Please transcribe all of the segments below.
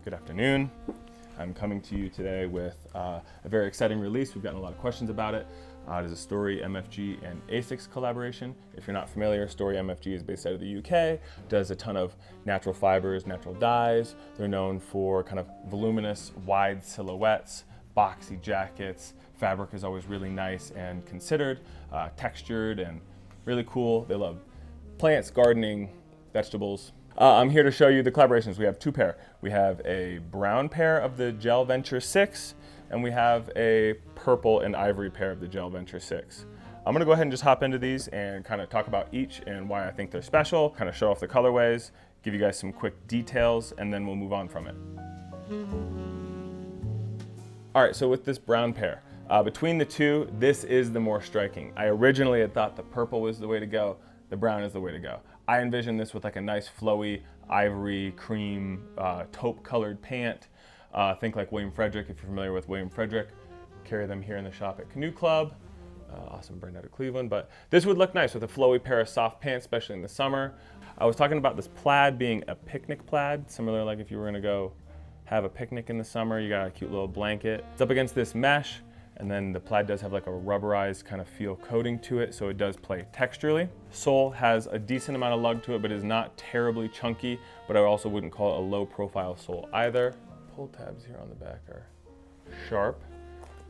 Good afternoon. I'm coming to you today with a very exciting release. We've gotten a lot of questions about it. It is a Story MFG and Asics collaboration. If you're not familiar, Story MFG is based out of the UK, does a ton of natural fibers, natural dyes. They're known for kind of voluminous, wide silhouettes, boxy jackets. Fabric is always really nice and considered, textured and really cool. They love plants, gardening, vegetables. I'm here to show you the collaborations. We have two pair. We have a brown pair of the Gel Venture 6, and we have a purple and ivory pair of the Gel Venture 6. I'm gonna go ahead and just hop into these and kind of talk about each and why I think they're special, kind of show off the colorways, give you guys some quick details, and then we'll move on from it. All right, so with this brown pair, between the two, this is the more striking. I originally had thought the purple was the way to go, the brown is the way to go. I envision this with like a nice flowy ivory cream taupe colored pant. Think like William Frederick, if you're familiar with William Frederick. Carry them here in the shop at Canoe Club. Awesome brand out of Cleveland, but this would look nice with a flowy pair of soft pants, especially in the summer. I was talking about this plaid being a picnic plaid, similar like if you were gonna go have a picnic in the summer, you got a cute little blanket. It's up against this mesh, and then the plaid does have like a rubberized kind of feel coating to it, so it does play texturally. Sole has a decent amount of lug to it, but is not terribly chunky, but I also wouldn't call it a low profile sole either. Pull tabs here on the back are sharp.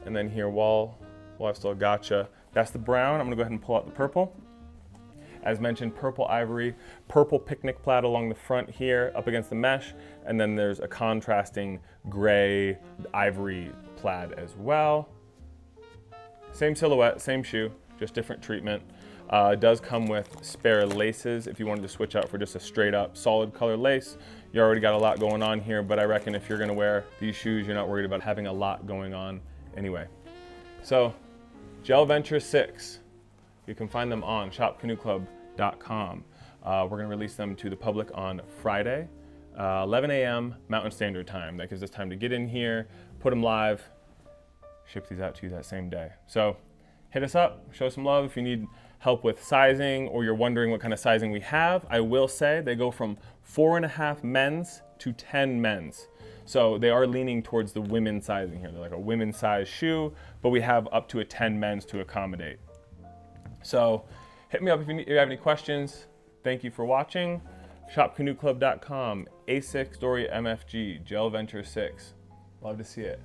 And then here, while I've still gotcha, that's the brown. I'm gonna go ahead and pull out the purple. As mentioned, purple ivory, purple picnic plaid along the front here, up against the mesh, and then there's a contrasting gray ivory plaid as well. Same silhouette, same shoe, just different treatment. It does come with spare laces if you wanted to switch out for just a straight up solid color lace. You already got a lot going on here, but I reckon if you're gonna wear these shoes, you're not worried about having a lot going on anyway. So, Gel Venture 6, you can find them on shopcanoeclub.com. We're gonna release them to the public on Friday, 11 a.m. Mountain Standard Time. That gives us time to get in here, put them live, ship these out to you that same day. So hit us up, show some love. If you need help with sizing or you're wondering what kind of sizing we have, I will say they go from 4.5 men's to 10 men's. So they are leaning towards the women's sizing here. They're like a women's size shoe, but we have up to a 10 men's to accommodate. So hit me up if you have any questions. Thank you for watching. Shopcanoeclub.com, Asics Story MFG, Gel Venture 6. Love to see it.